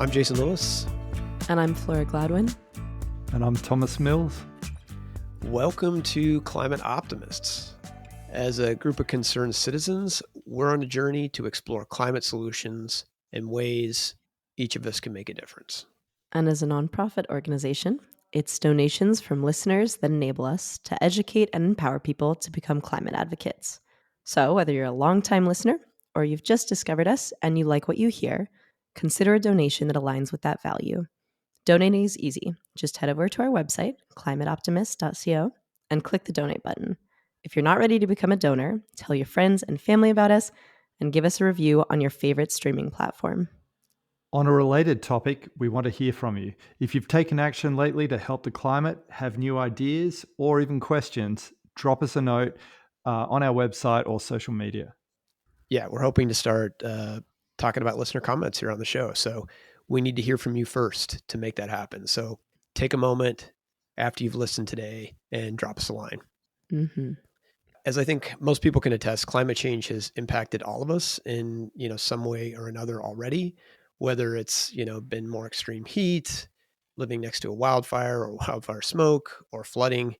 I'm Jason Lewis. And I'm Flora Gladwin. And I'm Thomas Mills. Welcome to Climate Optimists. As a group of concerned citizens, we're on a journey to explore climate solutions and ways each of us can make a difference. And as a nonprofit organization, it's donations from listeners that enable us to educate and empower people to become climate advocates. So whether you're a longtime listener or you've just discovered us and you like what you hear, consider a donation that aligns with that value. Donating is easy. Just head over to our website, climateoptimist.co, and click the donate button. If you're not ready to become a donor, tell your friends and family about us and give us a review on your favorite streaming platform. On a related topic, we want to hear from you. If you've taken action lately to help the climate, have new ideas, or even questions, drop us a note on our website or social media. Yeah, we're hoping to start talking about listener comments here on the show. So we need to hear from you first to make that happen. So take a moment after you've listened today and drop us a line. Mm-hmm. As I think most people can attest, climate change has impacted all of us in, some way or another already, whether it's, been more extreme heat, living next to a wildfire or wildfire smoke or flooding.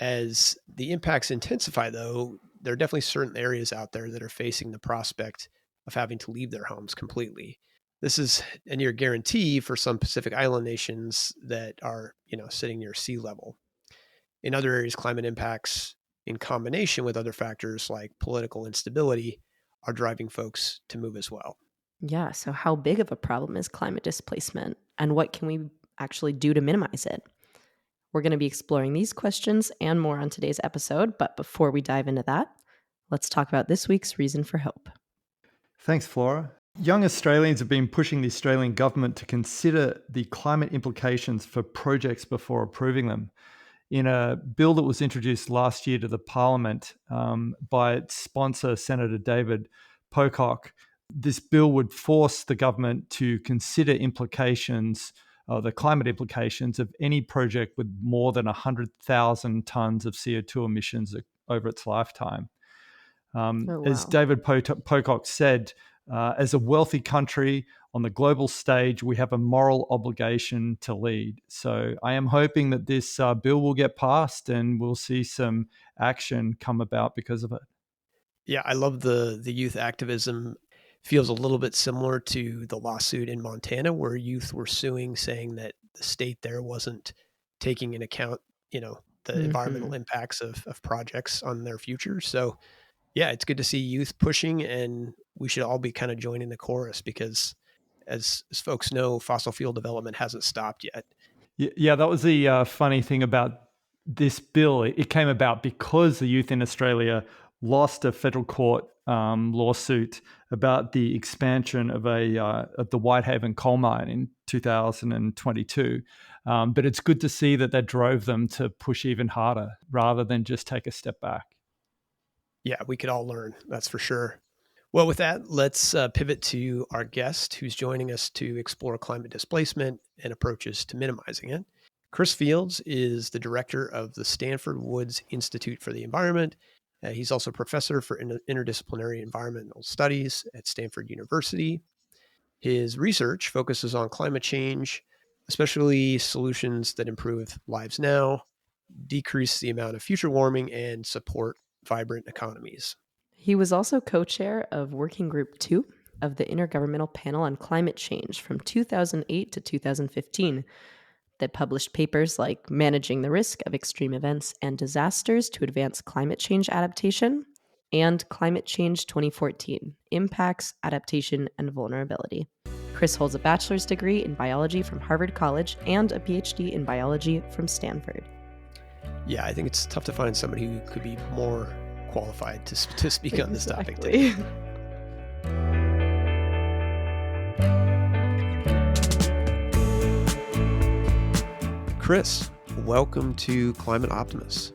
As the impacts intensify, though, there are definitely certain areas out there that are facing the prospect of having to leave their homes completely. This is a near guarantee for some Pacific Island nations that are, sitting near sea level. In other areas, climate impacts, in combination with other factors like political instability, are driving folks to move as well. Yeah, so how big of a problem is climate displacement, and what can we actually do to minimize it? We're going to be exploring these questions and more on today's episode, but before we dive into that, let's talk about this week's reason for hope. Thanks, Flora. Young Australians have been pushing the Australian government to consider the climate implications for projects before approving them. In a bill that was introduced last year to the Parliament by its sponsor, Senator David Pocock, this bill would force the government to consider the climate implications of any project with more than 100,000 tonnes of CO2 emissions over its lifetime. As David Pocock said, as a wealthy country on the global stage, we have a moral obligation to lead. So I am hoping that this bill will get passed and we'll see some action come about because of it. Yeah, I love the youth activism. Feels a little bit similar to the lawsuit in Montana where youth were suing, saying that the state there wasn't taking into account, the environmental impacts of projects on their future. So yeah, it's good to see youth pushing, and we should all be kind of joining the chorus because as folks know, fossil fuel development hasn't stopped yet. Yeah, that was the funny thing about this bill. It came about because the youth in Australia lost a federal court lawsuit about the expansion of the Whitehaven coal mine in 2022. But it's good to see that drove them to push even harder rather than just take a step back. Yeah, we could all learn, that's for sure. Well, with that, let's pivot to our guest who's joining us to explore climate displacement and approaches to minimizing it. Chris Fields is the director of the Stanford Woods Institute for the Environment. He's also professor for interdisciplinary environmental studies at Stanford University. His research focuses on climate change, especially solutions that improve lives now, decrease the amount of future warming, and support vibrant economies. He was also co-chair of Working Group 2 of the Intergovernmental Panel on Climate Change from 2008 to 2015 that published papers like Managing the Risk of Extreme Events and Disasters to Advance Climate Change Adaptation and Climate Change 2014, Impacts, Adaptation, and Vulnerability. Chris holds a bachelor's degree in biology from Harvard College and a PhD in biology from Stanford. Yeah, I think it's tough to find somebody who could be more qualified to speak on this topic today. Chris, welcome to Climate Optimists.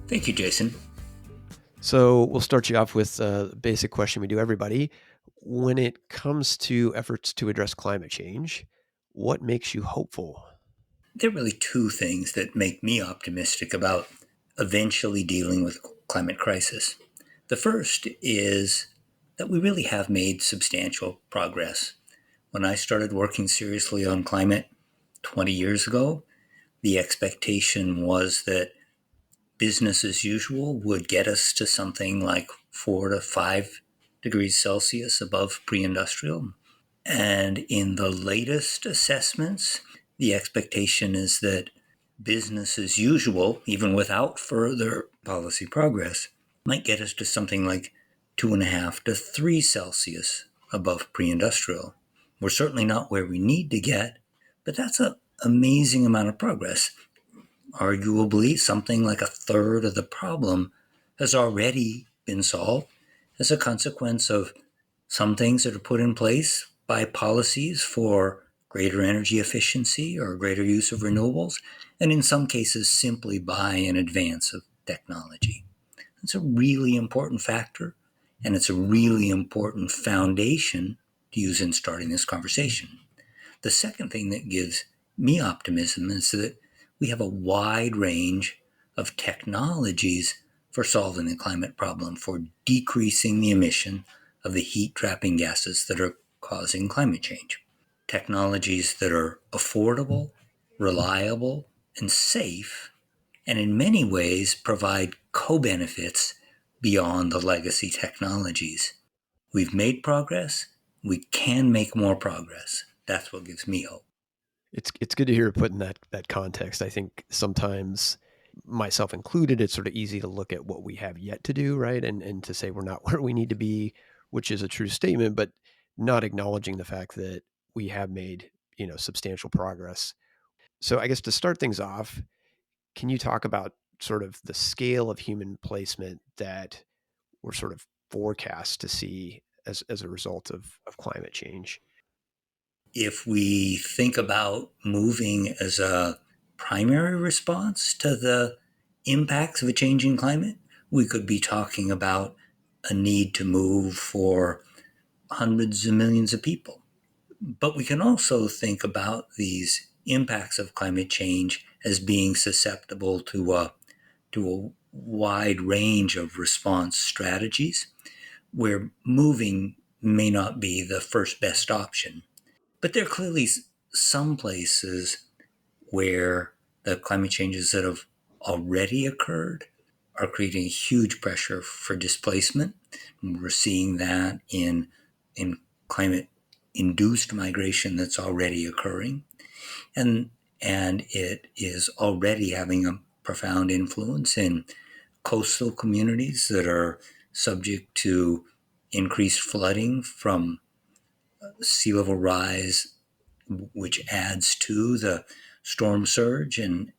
Thank you, Jason. So we'll start you off with a basic question we do everybody. When it comes to efforts to address climate change, what makes you hopeful? There are really two things that make me optimistic about eventually dealing with the climate crisis. The first is that we really have made substantial progress. When I started working seriously on climate 20 years ago, the expectation was that business as usual would get us to something like 4 to 5 degrees Celsius above pre industrial. And in the latest assessments, the expectation is that business as usual, even without further policy progress, might get us to something like 2.5 to 3 Celsius above pre industrial. We're certainly not where we need to get, but that's an amazing amount of progress. Arguably, something like a third of the problem has already been solved as a consequence of some things that are put in place by policies for greater energy efficiency or greater use of renewables, and in some cases, simply by an advance of technology. It's a really important factor, and it's a really important foundation to use in starting this conversation. The second thing that gives me optimism is that we have a wide range of technologies for solving the climate problem, for decreasing the emission of the heat trapping gases that are causing climate change. Technologies that are affordable, reliable, and safe, and in many ways provide co-benefits beyond the legacy technologies. We've made progress. We can make more progress. That's what gives me hope. It's good to hear it put in that context. I think sometimes, myself included, it's sort of easy to look at what we have yet to do, right? And to say we're not where we need to be, which is a true statement, but not acknowledging the fact that we have made, substantial progress. So I guess to start things off, can you talk about sort of the scale of human placement that we're sort of forecast to see as a result of climate change? If we think about moving as a primary response to the impacts of a changing climate, we could be talking about a need to move for hundreds of millions of people. But we can also think about these impacts of climate change as being susceptible to a wide range of response strategies where moving may not be the first best option. But there are clearly some places where the climate changes that have already occurred are creating huge pressure for displacement. And we're seeing that in climate induced migration that's already occurring. And it is already having a profound influence in coastal communities that are subject to increased flooding from sea level rise, which adds to the storm surge and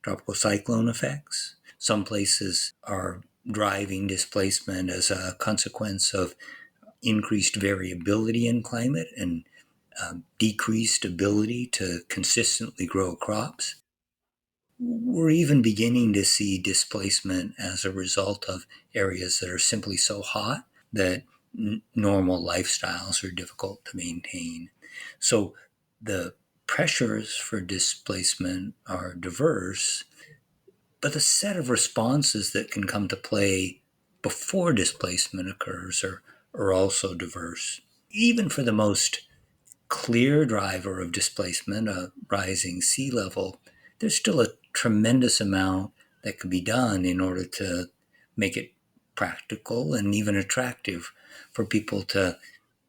tropical cyclone effects. Some places are driving displacement as a consequence of increased variability in climate and decreased ability to consistently grow crops. We're even beginning to see displacement as a result of areas that are simply so hot that normal lifestyles are difficult to maintain. So the pressures for displacement are diverse, but the set of responses that can come to play before displacement occurs are also diverse. Even for the most clear driver of displacement, a rising sea level, there's still a tremendous amount that could be done in order to make it practical and even attractive for people to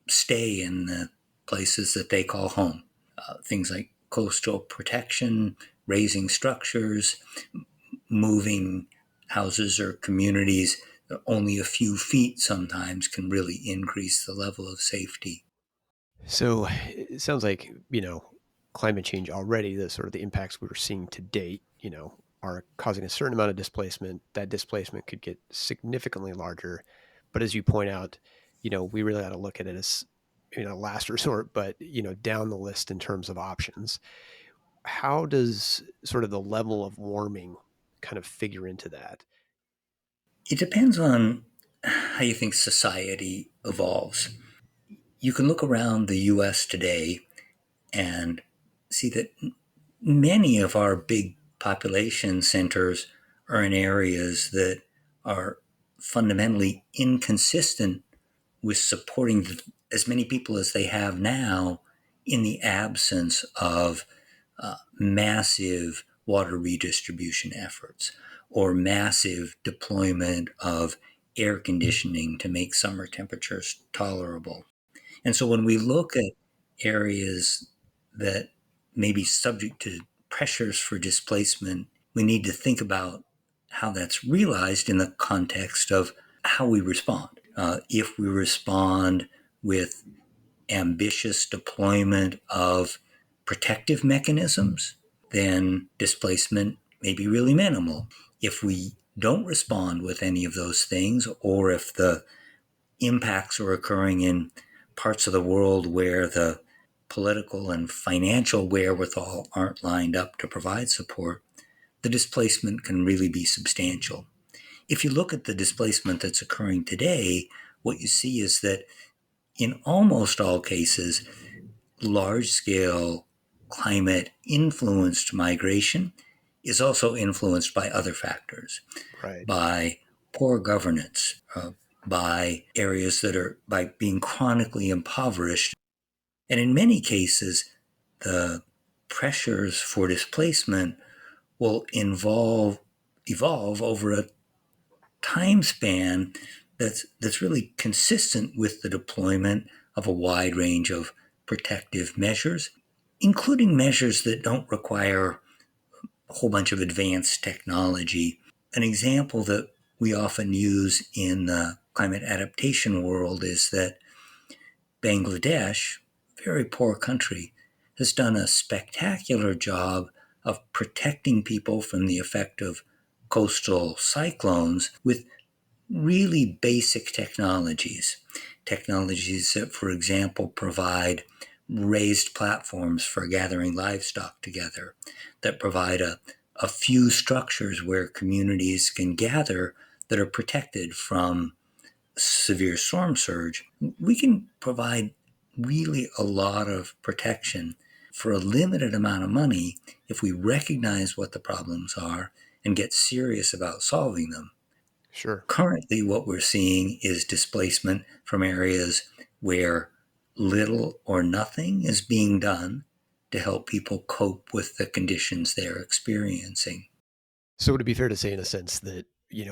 stay in the places that they call home. Things like coastal protection, raising structures, moving houses or communities only a few feet sometimes can really increase the level of safety. So it sounds like, climate change already, the sort of the impacts we were seeing to date, are causing a certain amount of displacement. That displacement could get significantly larger. But as you point out, we really ought to look at it as, last resort, but, down the list in terms of options. How does sort of the level of warming kind of figure into that? It depends on how you think society evolves. You can look around the US today and see that many of our big population centers are in areas that are fundamentally inconsistent with supporting as many people as they have now in the absence of massive water redistribution efforts or massive deployment of air conditioning to make summer temperatures tolerable. And so when we look at areas that may be subject to pressures for displacement, we need to think about how that's realized in the context of how we respond. If we respond with ambitious deployment of protective mechanisms, then displacement may be really minimal. If we don't respond with any of those things, or if the impacts are occurring in parts of the world where the political and financial wherewithal aren't lined up to provide support, the displacement can really be substantial. If you look at the displacement that's occurring today, what you see is that in almost all cases, large-scale climate-influenced migration is also influenced by other factors, Right. by poor governance, by areas that are by being chronically impoverished. And in many cases, the pressures for displacement will evolve over a time span that's really consistent with the deployment of a wide range of protective measures, including measures that don't require a whole bunch of advanced technology. An example that we often use in the climate adaptation world is that Bangladesh, a very poor country, has done a spectacular job of protecting people from the effect of coastal cyclones with really basic technologies. Technologies that, for example, provide raised platforms for gathering livestock together, that provide a few structures where communities can gather that are protected from severe storm surge. We can provide really a lot of protection for a limited amount of money if we recognize what the problems are and get serious about solving them. Sure. Currently, what we're seeing is displacement from areas where little or nothing is being done to help people cope with the conditions they're experiencing. So would it be fair to say, in a sense, that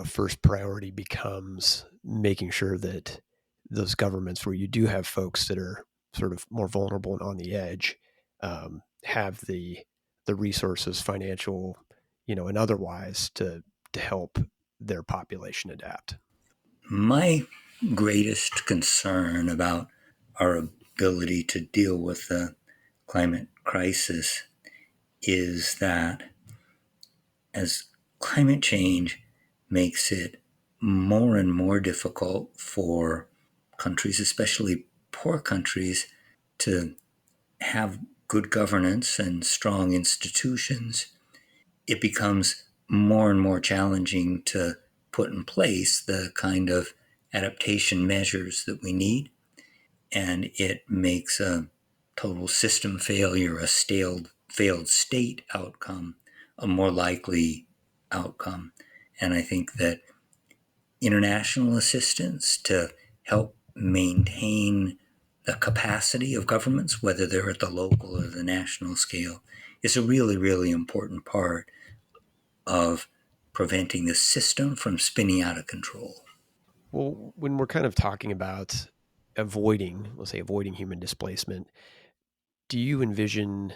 first priority becomes making sure that those governments where you do have folks that are sort of more vulnerable and on the edge have the resources, financial, and otherwise, to help their population adapt? My greatest concern about our ability to deal with the climate crisis is that as climate change makes it more and more difficult for countries, especially poor countries, to have good governance and strong institutions, it becomes more and more challenging to put in place the kind of adaptation measures that we need. And it makes a total system failure, a failed state outcome, a more likely outcome. And I think that international assistance to help maintain the capacity of governments, whether they're at the local or the national scale, is a really, really important part of preventing the system from spinning out of control. Well, when we're kind of talking about let's say, avoiding human displacement, do you envision?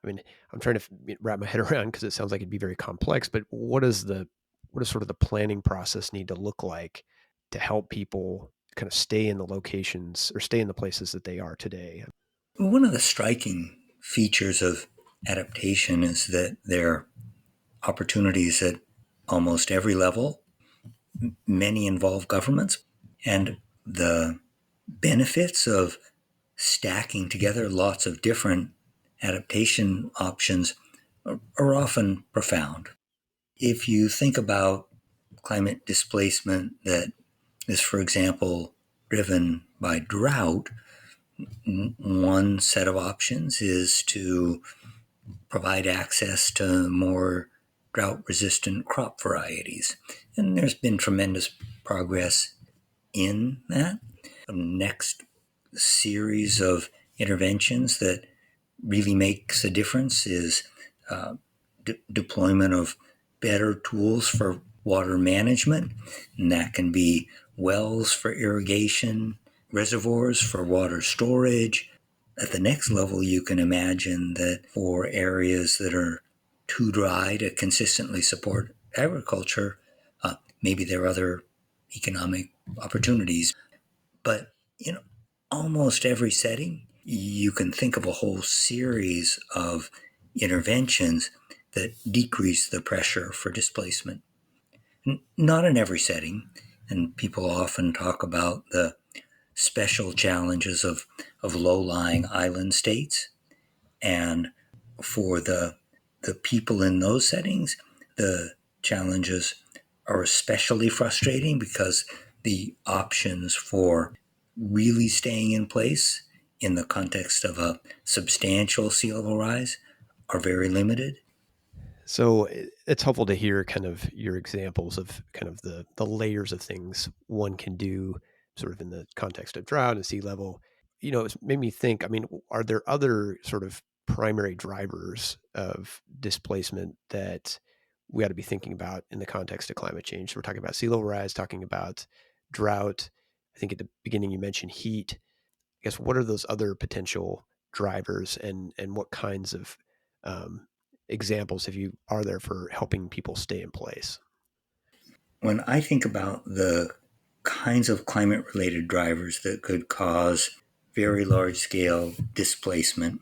I mean, I'm trying to wrap my head around because it sounds like it'd be very complex. But what does sort of the planning process need to look like to help people kind of stay in the locations or stay in the places that they are today? One of the striking features of adaptation is that there are opportunities at almost every level. Many involve governments, and the benefits of stacking together lots of different adaptation options are often profound. If you think about climate displacement that is, for example, driven by drought, one set of options is to provide access to more drought resistant crop varieties. And there's been tremendous progress in that. Next series of interventions that really makes a difference is deployment of better tools for water management, and that can be wells for irrigation, reservoirs for water storage. At the next level, you can imagine that for areas that are too dry to consistently support agriculture, maybe there are other economic opportunities. But in almost every setting, you can think of a whole series of interventions that decrease the pressure for displacement. Not in every setting, and people often talk about the special challenges of low-lying island states. And for the people in those settings, the challenges are especially frustrating because the options for really staying in place in the context of a substantial sea level rise are very limited. So it's helpful to hear kind of your examples of kind of the layers of things one can do sort of in the context of drought and sea level. It's made me think, I mean, are there other sort of primary drivers of displacement that we ought to be thinking about in the context of climate change? So we're talking about sea level rise, talking about drought. I think at the beginning you mentioned heat. I guess what are those other potential drivers, and what kinds of um, examples have you are there for helping people stay in place? When I think about the kinds of climate related drivers that could cause very large scale displacement,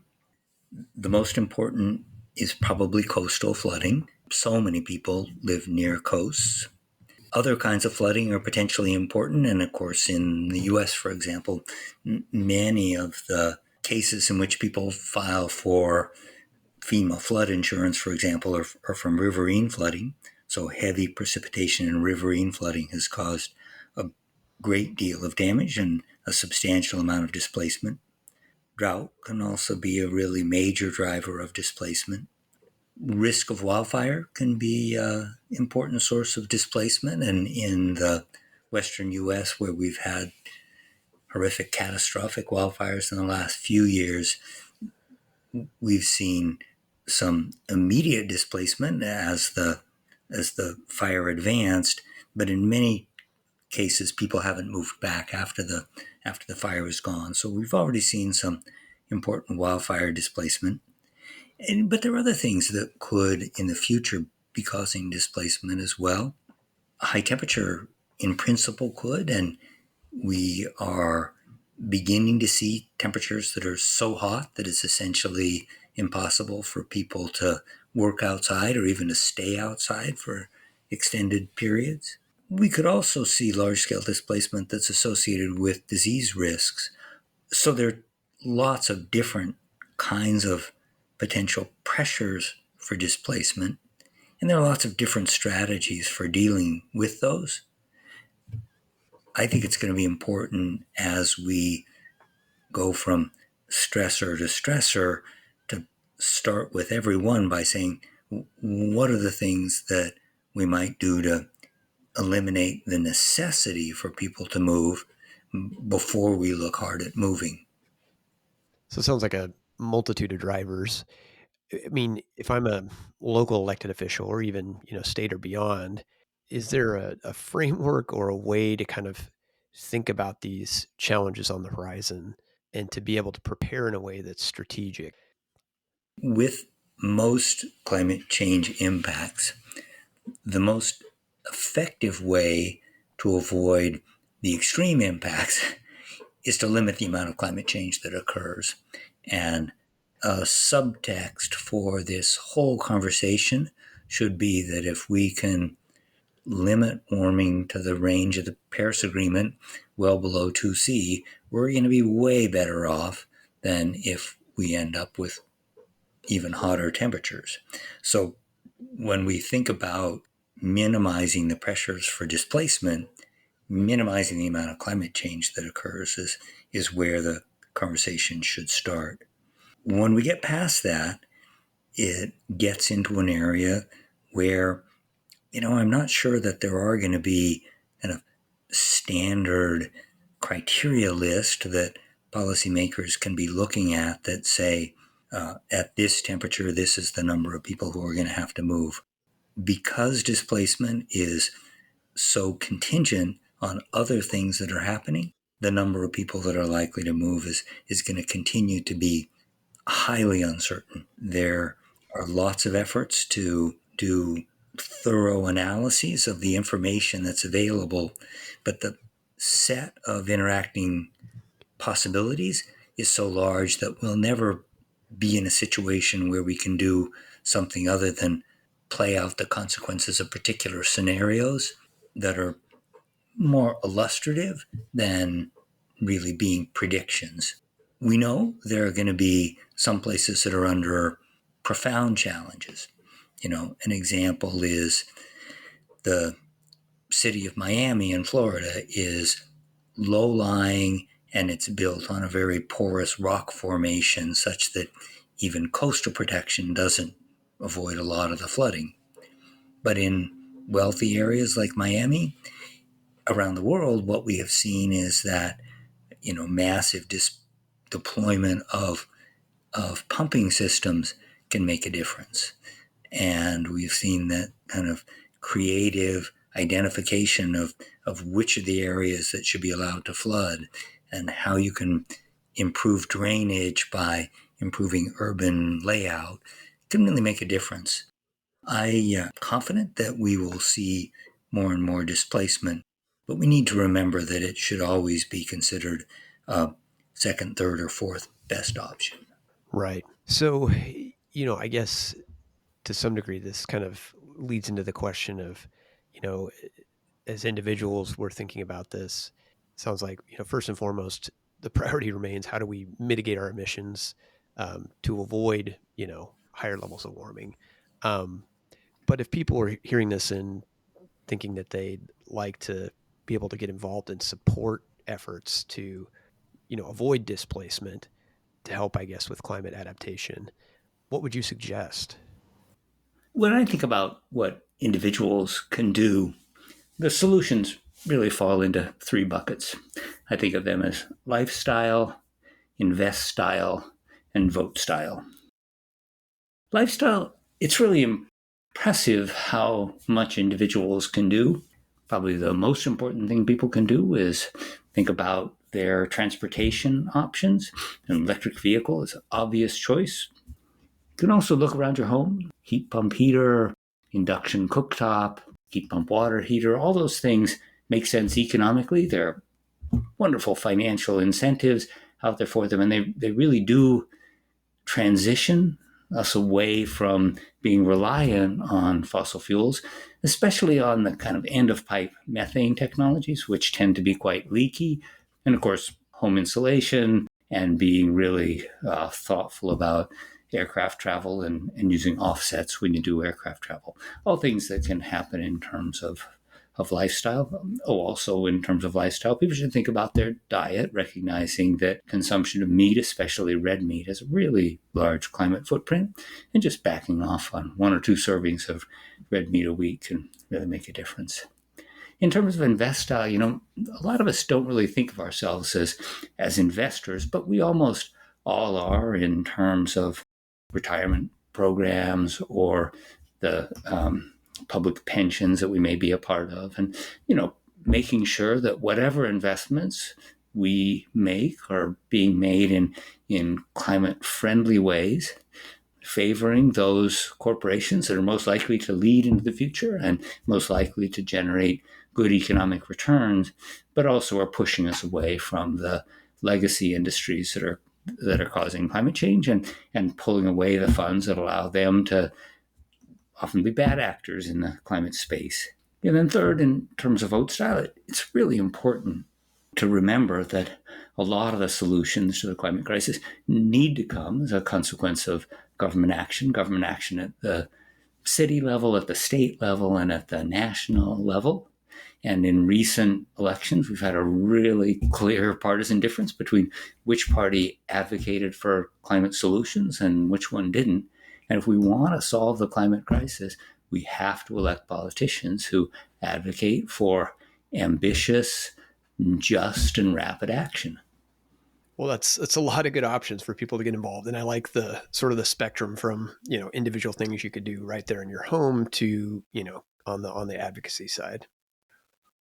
the most important is probably coastal flooding. So many people live near coasts. Other kinds of flooding are potentially important. And of course, in the US, for example, many of the cases in which people file for FEMA flood insurance, for example, are from riverine flooding. So heavy precipitation and riverine flooding has caused a great deal of damage and a substantial amount of displacement. Drought can also be a really major driver of displacement. Risk of wildfire can be an important source of displacement. And in the western US, where we've had horrific catastrophic wildfires in the last few years, we've seen some immediate displacement as the fire advanced, but in many cases people haven't moved back after the fire is gone. So we've already seen some important wildfire displacement. But there are other things that could in the future be causing displacement as well. High temperature in principle could, and we are beginning to see temperatures that are so hot that it's essentially impossible for people to work outside or even to stay outside for extended periods. We could also see large scale displacement that's associated with disease risks. So there are lots of different kinds of potential pressures for displacement, and there are lots of different strategies for dealing with those. I think it's going to be important as we go from stressor to stressor to start with everyone by saying, what are the things that we might do to eliminate the necessity for people to move before we look hard at moving? So it sounds like a multitude of drivers. I mean, if I'm a local elected official or even, state or beyond, is there a framework or a way to kind of think about these challenges on the horizon and to be able to prepare in a way that's strategic? With most climate change impacts, the most effective way to avoid the extreme impacts is to limit the amount of climate change that occurs. And a subtext for this whole conversation should be that if we can limit warming to the range of the Paris Agreement well below 2C, we're going to be way better off than if we end up with even hotter temperatures. So when we think about minimizing the pressures for displacement, minimizing the amount of climate change that occurs is where the conversation should start. When we get past that, it gets into an area where, I'm not sure that there are going to be kind of standard criteria list that policymakers can be looking at that say, at this temperature, this is the number of people who are going to have to move. Because displacement is so contingent on other things that are happening, the number of people that are likely to move is going to continue to be highly uncertain. There are lots of efforts to do thorough analyses of the information that's available, but the set of interacting possibilities is so large that we'll never be in a situation where we can do something other than play out the consequences of particular scenarios that are more illustrative than really being predictions. We know there are going to be some places that are under profound challenges. An example is the city of Miami in Florida is low-lying, and it's built on a very porous rock formation such that even coastal protection doesn't avoid a lot of the flooding. But in wealthy areas like Miami, around the world, what we have seen is that massive deployment of pumping systems can make a difference. And we've seen that kind of creative identification of which of the areas that should be allowed to flood and how you can improve drainage by improving urban layout can really make a difference. I'm confident that we will see more and more displacement, but we need to remember that it should always be considered a second, third, or fourth best option. Right. So, I guess to some degree, this kind of leads into the question of, as individuals, we're thinking about this. It sounds like, first and foremost, the priority remains how do we mitigate our emissions to avoid, higher levels of warming. But if people are hearing this and thinking that they'd like to be able to get involved and support efforts to, avoid displacement to help, I guess, with climate adaptation, what would you suggest? When I think about what individuals can do, the solutions really fall into three buckets. I think of them as lifestyle, invest style, and vote style. Lifestyle, it's really impressive how much individuals can do. Probably the most important thing people can do is think about their transportation options. An electric vehicle is an obvious choice. You can also look around your home, heat pump heater, induction cooktop, heat pump water heater, all those things make sense economically. There are wonderful financial incentives out there for them, and they really do transition us away from being reliant on fossil fuels, especially on the kind of end of pipe methane technologies, which tend to be quite leaky. And of course, home insulation and being really thoughtful about aircraft travel and using offsets when you do aircraft travel. All things that can happen in terms of lifestyle. Also in terms of lifestyle, people should think about their diet, recognizing that consumption of meat, especially red meat, has a really large climate footprint, and just backing off on 1 or 2 servings of red meat a week can really make a difference. In terms of invest style, a lot of us don't really think of ourselves as investors, but we almost all are in terms of retirement programs or the public pensions that we may be a part of. And, making sure that whatever investments we make are being made in climate-friendly ways, favoring those corporations that are most likely to lead into the future and most likely to generate good economic returns, but also are pushing us away from the legacy industries that are causing climate change and pulling away the funds that allow them to often be bad actors in the climate space. And then third, in terms of vote style, it's really important to remember that a lot of the solutions to the climate crisis need to come as a consequence of government action at the city level, at the state level, and at the national level. And in recent elections, we've had a really clear partisan difference between which party advocated for climate solutions and which one didn't. And if we want to solve the climate crisis, we have to elect politicians who advocate for ambitious, just, and rapid action. Well, that's a lot of good options for people to get involved, and I like the sort of the spectrum from individual things you could do right there in your home to on the advocacy side.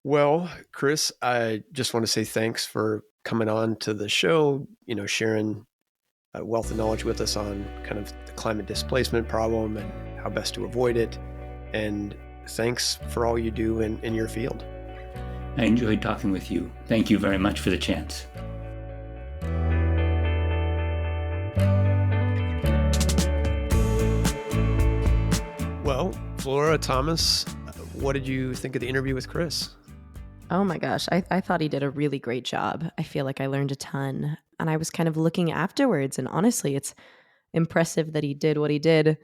Well, Chris, I just want to say thanks for coming on to the show. Sharing a wealth of knowledge with us on kind of the climate displacement problem and how best to avoid it. And thanks for all you do in your field. I enjoyed talking with you. Thank you very much for the chance. Well, Flora, Thomas, what did you think of the interview with Chris? Oh my gosh, I thought he did a really great job. I feel like I learned a ton. And I was kind of looking afterwards, and honestly, it's impressive that he did what he did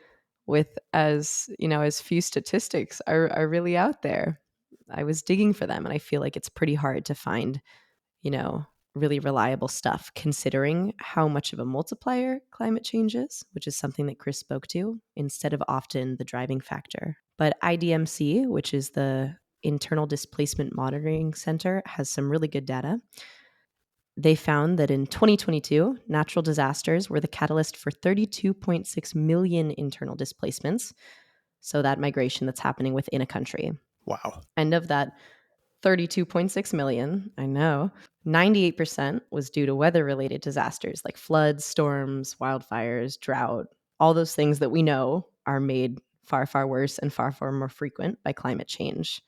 with as few statistics are really out there. I was digging for them, and I feel like it's pretty hard to find, you know, really reliable stuff considering how much of a multiplier climate change is, which is something that Chris spoke to, instead of often the driving factor. But IDMC, which is the Internal Displacement Monitoring Center, has some really good data. They found that in 2022, natural disasters were the catalyst for 32.6 million internal displacements. So that migration that's happening within a country. Wow. And of that 32.6 million, I know, 98% was due to weather related disasters like floods, storms, wildfires, drought, all those things that we know are made far, far worse and far, far more frequent by climate change.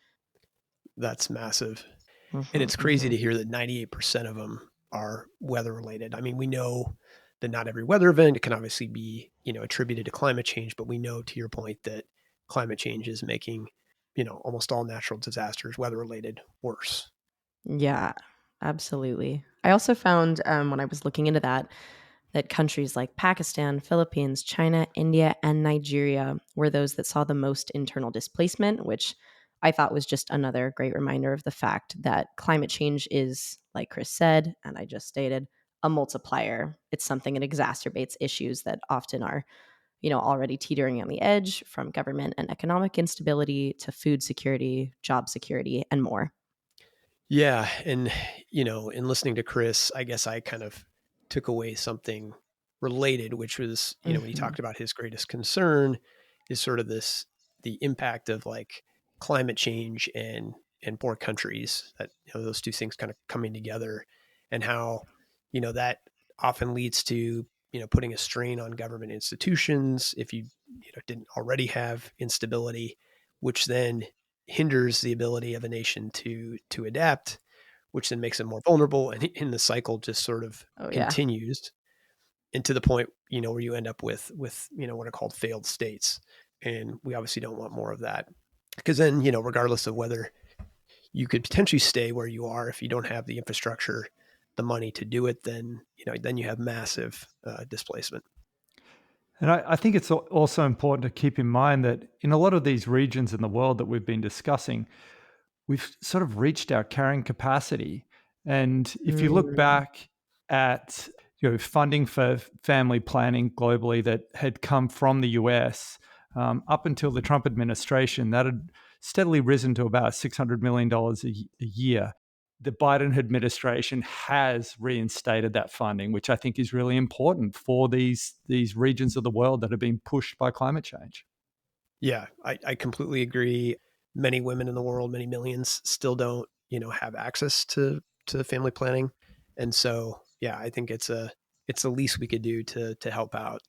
That's massive. And Mhm, it's crazy mhm. to hear that 98% of them are weather related. I mean, we know that not every weather event can obviously be, attributed to climate change, but we know, to your point, that climate change is making, almost all natural disasters, weather related, worse. Yeah, absolutely. I also found when I was looking into that countries like Pakistan, Philippines, China, India, and Nigeria were those that saw the most internal displacement, which I thought was just another great reminder of the fact that climate change is, like Chris said, and I just stated, a multiplier. It's something that exacerbates issues that often are, already teetering on the edge, from government and economic instability to food security, job security, and more. Yeah. And, in listening to Chris, I guess I kind of took away something related, which was, when he Hmm. talked about his greatest concern is sort of the impact of like climate change and poor countries, that, those two things kind of coming together, and how, that often leads to, putting a strain on government institutions if you didn't already have instability, which then hinders the ability of a nation to adapt, which then makes them more vulnerable, and the cycle just sort of Oh, yeah. continues, and to the point where you end up with what are called failed states, and we obviously don't want more of that, because then regardless of whether you could potentially stay where you are, if you don't have the infrastructure, the money to do it, then you have massive displacement. And I think it's also important to keep in mind that in a lot of these regions in the world that we've been discussing, we've sort of reached our carrying capacity. And if you look Mm. back at funding for family planning globally that had come from the US, up until the Trump administration, that had steadily risen to about $600 million a year. The Biden administration has reinstated that funding, which I think is really important for these regions of the world that have been pushed by climate change. Yeah, I completely agree. Many women in the world, many millions, still don't, have access to family planning, and so yeah, I think it's the least we could do to help out.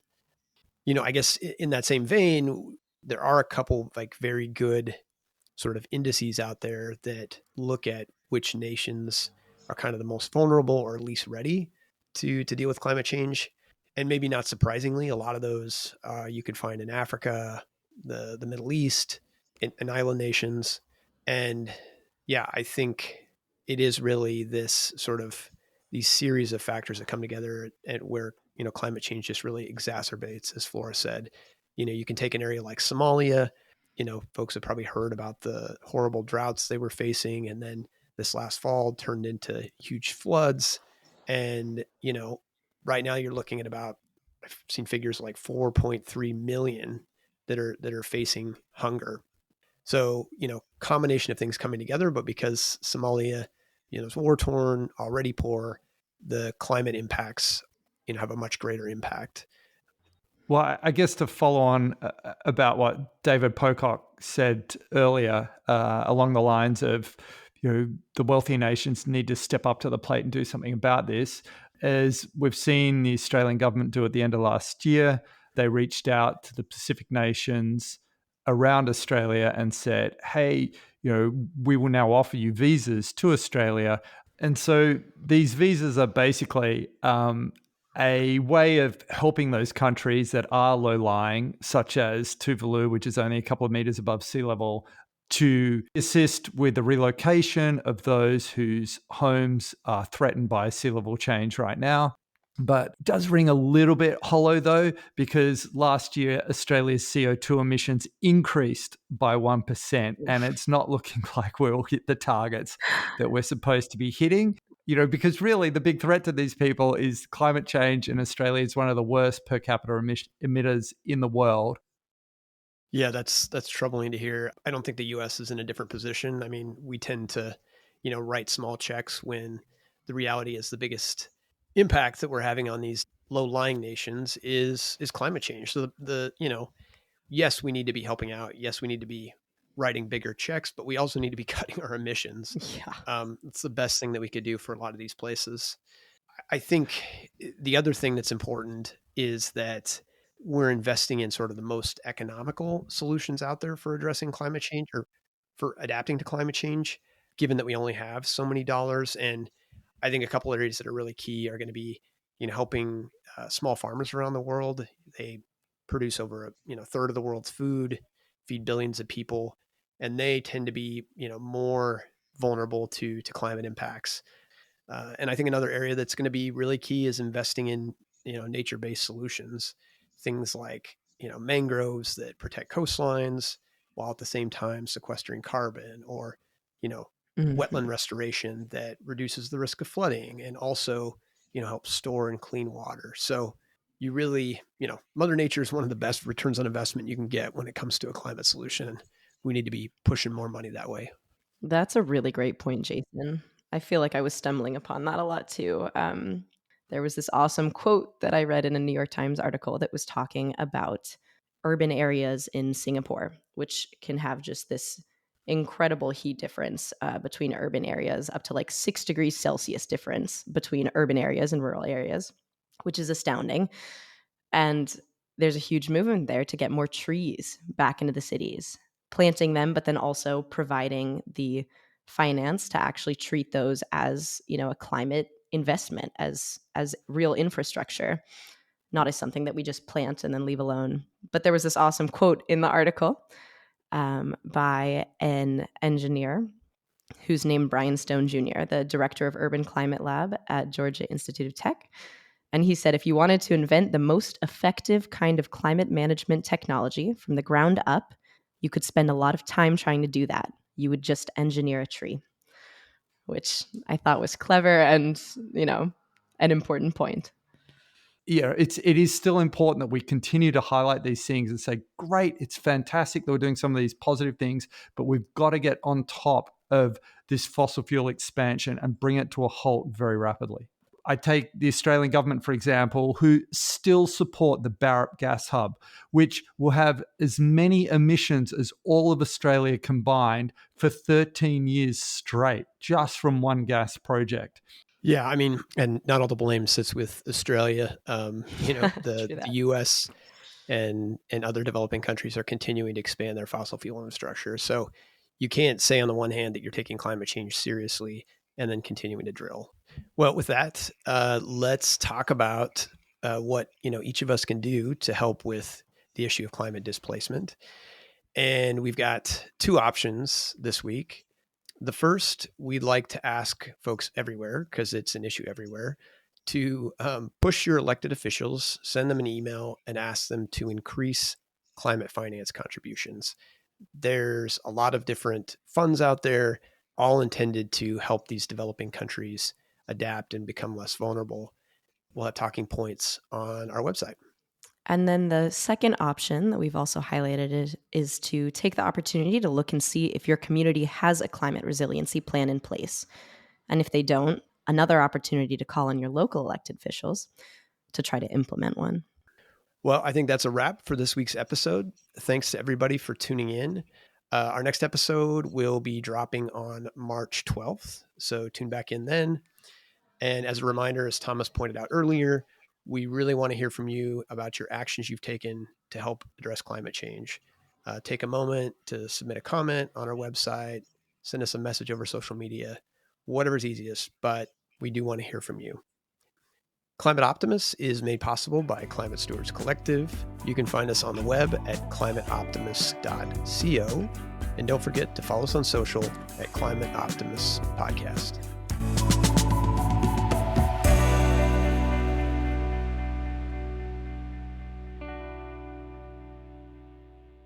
I guess in that same vein, there are a couple like very good sort of indices out there that look at which nations are kind of the most vulnerable or least ready to deal with climate change. And maybe not surprisingly, a lot of those you could find in Africa, the Middle East, in island nations. And yeah, I think it is really this sort of these series of factors that come together, and where climate change just really exacerbates, as Flora said. You can take an area like Somalia. Folks have probably heard about the horrible droughts they were facing, and then this last fall turned into huge floods. And right now you're looking at about, I've seen figures like 4.3 million that are facing hunger. So, combination of things coming together, but because Somalia, is war torn, already poor, the climate impacts, have a much greater impact. Well, I guess to follow on about what David Pocock said earlier, along the lines of, the wealthy nations need to step up to the plate and do something about this. As we've seen the Australian government do at the end of last year, they reached out to the Pacific nations around Australia and said, hey, we will now offer you visas to Australia. And so these visas are basically a way of helping those countries that are low-lying, such as Tuvalu, which is only a couple of meters above sea level, to assist with the relocation of those whose homes are threatened by sea level change right now. But it does ring a little bit hollow, though, because last year Australia's CO2 emissions increased by 1%, and it's not looking like we'll hit the targets that we're supposed to be hitting. Because really the big threat to these people is climate change, and Australia is one of the worst per capita emitters in the world. Yeah, that's troubling to hear. I don't think the US is in a different position. I mean, we tend to, write small checks when the reality is the biggest impact that we're having on these low-lying nations is climate change. So yes, we need to be helping out. Yes, we need to be writing bigger checks, but we also need to be cutting our emissions. Yeah. It's the best thing that we could do for a lot of these places. I think the other thing that's important is that we're investing in sort of the most economical solutions out there for addressing climate change or for adapting to climate change, given that we only have so many dollars. And I think a couple of areas that are really key are going to be, helping small farmers around the world. They produce over a third of the world's food, feed billions of people, and they tend to be more vulnerable to climate impacts. And I think another area that's going to be really key is investing in nature-based solutions, things like mangroves that protect coastlines while at the same time sequestering carbon, or wetland Mhm. restoration that reduces the risk of flooding and also helps store and clean water. So you really, Mother Nature is one of the best returns on investment you can get when it comes to a climate solution. We need to be pushing more money that way. That's a really great point, Jason. I feel like I was stumbling upon that a lot too. There was this awesome quote that I read in a New York Times article that was talking about urban areas in Singapore, which can have just this incredible heat difference between urban areas, up to like 6 degrees Celsius difference between urban areas and rural areas, which is astounding. And there's a huge movement there to get more trees back into the cities, planting them, but then also providing the finance to actually treat those as, a climate investment, as real infrastructure, not as something that we just plant and then leave alone. But there was this awesome quote in the article by an engineer who's named Brian Stone Jr., the director of Urban Climate Lab at Georgia Institute of Tech. And he said, if you wanted to invent the most effective kind of climate management technology from the ground up, you could spend a lot of time trying to do that. You would just engineer a tree, which I thought was clever and, an important point. Yeah, it is still important that we continue to highlight these things and say, great, it's fantastic that we're doing some of these positive things, but we've got to get on top of this fossil fuel expansion and bring it to a halt very rapidly. I take the Australian government, for example, who still support the Barrett gas hub, which will have as many emissions as all of Australia combined for 13 years straight, just from one gas project. Yeah, I mean, and not all the blame sits with Australia. The True that. U.S. and other developing countries are continuing to expand their fossil fuel infrastructure. So you can't say on the one hand that you're taking climate change seriously and then continuing to drill. Well, with that, let's talk about what each of us can do to help with the issue of climate displacement. And we've got two options this week. The first, we'd like to ask folks everywhere, because it's an issue everywhere, to push your elected officials, send them an email, and ask them to increase climate finance contributions. There's a lot of different funds out there, all intended to help these developing countries adapt and become less vulnerable. We'll have talking points on our website. And then the second option that we've also highlighted is to take the opportunity to look and see if your community has a climate resiliency plan in place. And if they don't, another opportunity to call on your local elected officials to try to implement one. Well, I think that's a wrap for this week's episode. Thanks to everybody for tuning in. Our next episode will be dropping on March 12th, so tune back in then. And as a reminder, as Thomas pointed out earlier, we really want to hear from you about your actions you've taken to help address climate change. Take a moment to submit a comment on our website, send us a message over social media, whatever's easiest, but we do want to hear from you. Climate Optimists is made possible by Climate Stewards Collective. You can find us on the web at climateoptimists.co. And don't forget to follow us on social at Climate Optimists Podcast.